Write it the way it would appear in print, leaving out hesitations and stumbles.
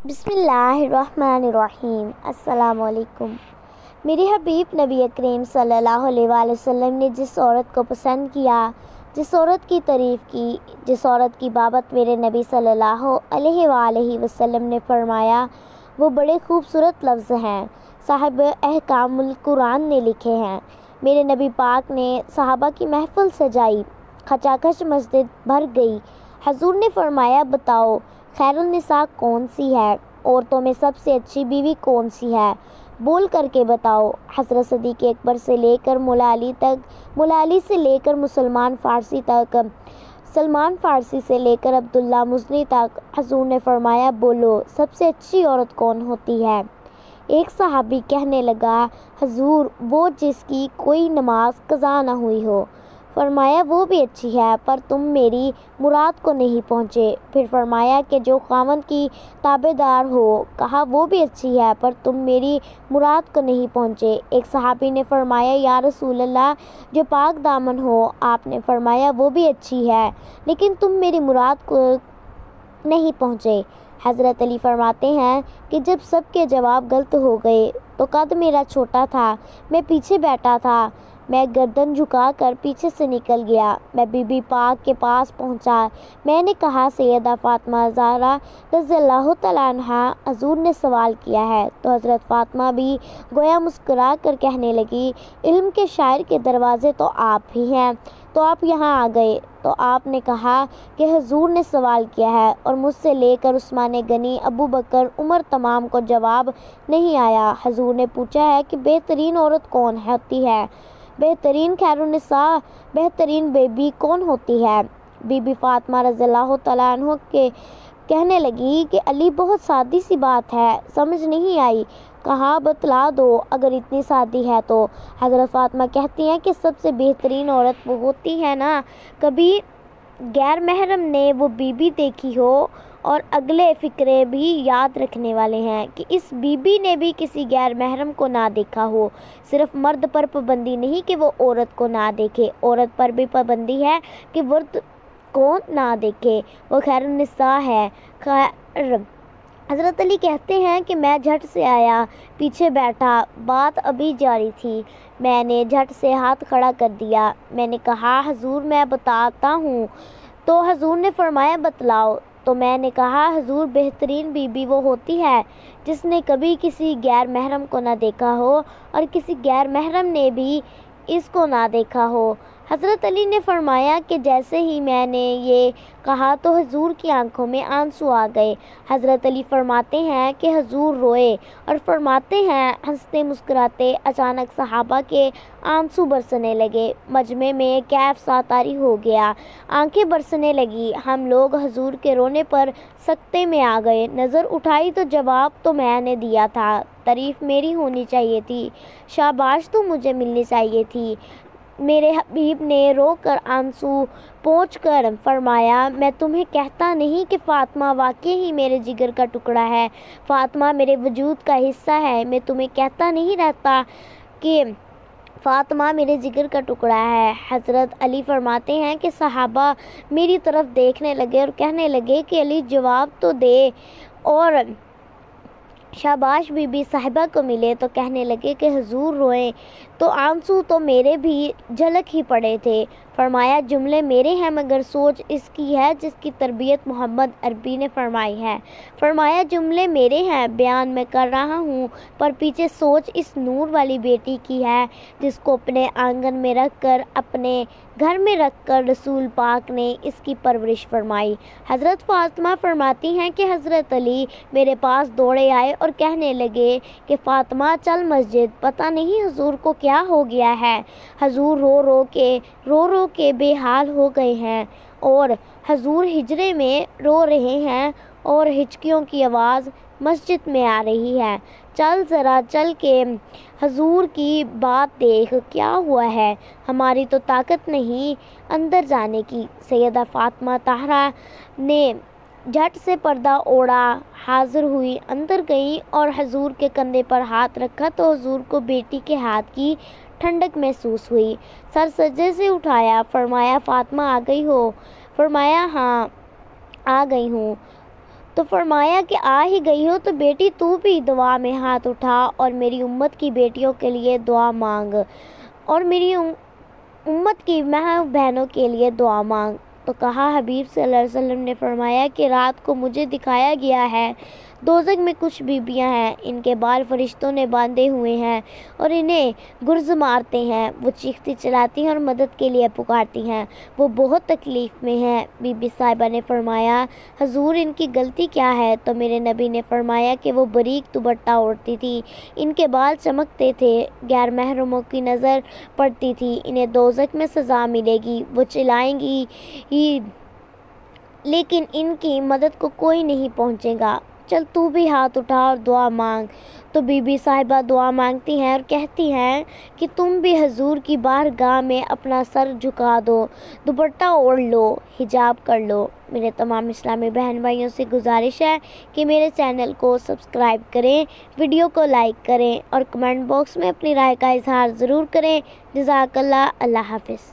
بسم اللہ الرحمن الرحیم۔ السلام علیکم۔ میرے حبیب نبی کریم صلی اللہ علیہ وآلہ وسلم نے جس عورت کو پسند کیا، جس عورت کی تعریف کی، جس عورت کی بابت میرے نبی صلی اللہ علیہ وآلہ وسلم نے فرمایا، وہ بڑے خوبصورت لفظ ہیں، صاحب احکام القرآن نے لکھے ہیں۔ میرے نبی پاک نے صحابہ کی محفل سجائی، کھچا کھچ مسجد بھر گئی۔ حضور نے فرمایا، بتاؤ خیر النساء کون سی ہے؟ عورتوں میں سب سے اچھی بیوی کون سی ہے؟ بول کر کے بتاؤ۔ حضرت صدیق اکبر سے لے کر مولا علی تک، مولا علی سے لے کر سلمان فارسی تک، سلمان فارسی سے لے کر عبداللہ مزنی تک۔ حضور نے فرمایا، بولو سب سے اچھی عورت کون ہوتی ہے؟ ایک صحابی کہنے لگا، حضور وہ جس کی کوئی نماز قضا نہ ہوئی ہو۔ فرمایا، وہ بھی اچھی ہے، پر تم میری مراد کو نہیں پہنچے۔ پھر فرمایا کہ جو خاوند کی تابع دار ہو۔ کہا، وہ بھی اچھی ہے، پر تم میری مراد کو نہیں پہنچے۔ ایک صحابی نے فرمایا، یا رسول اللہ جو پاک دامن ہو۔ آپ نے فرمایا، وہ بھی اچھی ہے، لیکن تم میری مراد کو نہیں پہنچے۔ حضرت علی فرماتے ہیں کہ جب سب کے جواب غلط ہو گئے تو قد میرا چھوٹا تھا، میں پیچھے بیٹھا تھا، میں گردن جھکا کر پیچھے سے نکل گیا۔ میں بی بی پاک کے پاس پہنچا، میں نے کہا، سیدہ فاطمہ زہرا رضی اللہ تعالیٰ عنہا، حضور نے سوال کیا ہے۔ تو حضرت فاطمہ بھی گویا مسکرا کر کہنے لگی، علم کے شاعر کے دروازے تو آپ ہی ہیں، تو آپ یہاں آ گئے۔ تو آپ نے کہا کہ حضور نے سوال کیا ہے اور مجھ سے لے کر عثمان غنی، ابو بکر، عمر تمام کو جواب نہیں آیا۔ حضور نے پوچھا ہے کہ بہترین عورت کون ہوتی ہے؟ بہترین خیر النساء، بہترین بیبی کون ہوتی ہے؟ بی بی فاطمہ رضی اللہ تعالیٰ عنہ کے کہنے لگی کہ علی بہت سادی سی بات ہے، سمجھ نہیں آئی۔ کہا، بتلا دو اگر اتنی سادی ہے تو۔ حضرت فاطمہ کہتی ہیں کہ سب سے بہترین عورت وہ ہوتی ہے نا، کبھی غیر محرم نے وہ بی بی دیکھی ہو اور اگلے فقرے بھی یاد رکھنے والے ہیں کہ اس بی بی نے بھی کسی غیر محرم کو نہ دیکھا ہو۔ صرف مرد پر پابندی نہیں کہ وہ عورت کو نہ دیکھے، عورت پر بھی پابندی ہے کہ مرد کو نہ دیکھے، وہ خیر النساء ہے۔ حضرت علی کہتے ہیں کہ میں جھٹ سے آیا، پیچھے بیٹھا، بات ابھی جاری تھی، میں نے جھٹ سے ہاتھ کھڑا کر دیا۔ میں نے کہا، حضور میں بتاتا ہوں۔ تو حضور نے فرمایا، بتلاؤ۔ تو میں نے کہا، حضور بہترین بی بی وہ ہوتی ہے جس نے کبھی کسی غیر محرم کو نہ دیکھا ہو اور کسی غیر محرم نے بھی اس کو نہ دیکھا ہو۔ حضرت علی نے فرمایا کہ جیسے ہی میں نے یہ کہا تو حضور کی آنکھوں میں آنسو آ گئے۔ حضرت علی فرماتے ہیں کہ حضور روئے اور فرماتے ہیں، ہنستے مسکراتے اچانک صحابہ کے آنسو برسنے لگے، مجمع میں کیف سا طاری ہو گیا، آنکھیں برسنے لگی۔ ہم لوگ حضور کے رونے پر سکتے میں آ گئے۔ نظر اٹھائی تو جواب تو میں نے دیا تھا، تعریف میری ہونی چاہیے تھی، شاباش تو مجھے ملنی چاہیے تھی۔ میرے حبیب نے رو کر آنسو پونچھ کر فرمایا، میں تمہیں کہتا نہیں کہ فاطمہ واقعی ہی میرے جگر کا ٹکڑا ہے، فاطمہ میرے وجود کا حصہ ہے۔ میں تمہیں کہتا نہیں رہتا کہ فاطمہ میرے جگر کا ٹکڑا ہے۔ حضرت علی فرماتے ہیں کہ صحابہ میری طرف دیکھنے لگے اور کہنے لگے کہ علی جواب تو دے، اور شاباش بی بی صاحبہ کو ملے تو کہنے لگے کہ حضور روئیں، تو آنسو تو میرے بھی جھلک ہی پڑے تھے۔ فرمایا، جملے میرے ہیں مگر سوچ اس کی ہے جس کی تربیت محمد عربی نے فرمائی ہے۔ فرمایا، جملے میرے ہیں، بیان میں کر رہا ہوں، پر پیچھے سوچ اس نور والی بیٹی کی ہے جس کو اپنے آنگن میں رکھ کر، اپنے گھر میں رکھ کر رسول پاک نے اس کی پرورش فرمائی۔ حضرت فاطمہ فرماتی ہیں کہ حضرت علی میرے پاس دوڑے آئے اور کہنے لگے کہ فاطمہ چل مسجد، پتہ نہیں حضور کو کیا ہو گیا ہے، حضور رو رو کے بے حال ہو گئے ہیں، اور حضور حجرے میں رو رہے ہیں اور ہچکیوں کی آواز مسجد میں آ رہی ہے، چل ذرا چل کے حضور کی بات دیکھ کیا ہوا ہے، ہماری تو طاقت نہیں اندر جانے کی۔ سیدہ فاطمہ طاہرہ نے جھٹ سے پردہ اوڑھا، حاضر ہوئی، اندر گئی اور حضور کے کندھے پر ہاتھ رکھا تو حضور کو بیٹی کے ہاتھ کی ٹھنڈک محسوس ہوئی۔ سر سجدے سے اٹھایا، فرمایا، فاطمہ آ گئی ہو؟ فرمایا، ہاں آ گئی ہوں۔ تو فرمایا کہ آ ہی گئی ہو تو بیٹی تو بھی دعا میں ہاتھ اٹھا اور میری امت کی بیٹیوں کے لیے دعا مانگ اور میری امت کی بہنوں کے لیے دعا مانگ۔ تو کہا حبیب صلی اللہ علیہ وسلم نے فرمایا کہ رات کو مجھے دکھایا گیا ہے دوزخ میں کچھ بیبیاں ہیں، ان کے بال فرشتوں نے باندھے ہوئے ہیں اور انہیں گرز مارتے ہیں، وہ چیختی چلاتی ہیں اور مدد کے لیے پکارتی ہیں، وہ بہت تکلیف میں ہیں۔ بی بی صاحبہ نے فرمایا حضور ان کی غلطی کیا ہے؟ تو میرے نبی نے فرمایا کہ وہ باریک دوپٹہ اوڑھتی تھی، ان کے بال چمکتے تھے، غیر محرموں کی نظر پڑتی تھی، انہیں دوزخ میں سزا ملے گی، وہ چلائیں گی لیکن ان کی مدد کو کوئی نہیں پہنچے گا، چل تو بھی ہاتھ اٹھا اور دعا مانگ۔ تو بی بی صاحبہ دعا مانگتی ہیں اور کہتی ہیں کہ تم بھی حضور کی بارگاہ میں اپنا سر جھکا دو، دوپٹہ اوڑھ لو، حجاب کر لو۔ میرے تمام اسلامی بہن بھائیوں سے گزارش ہے کہ میرے چینل کو سبسکرائب کریں، ویڈیو کو لائک کریں اور کمنٹ باکس میں اپنی رائے کا اظہار ضرور کریں۔ جزاک اللہ، اللہ حافظ۔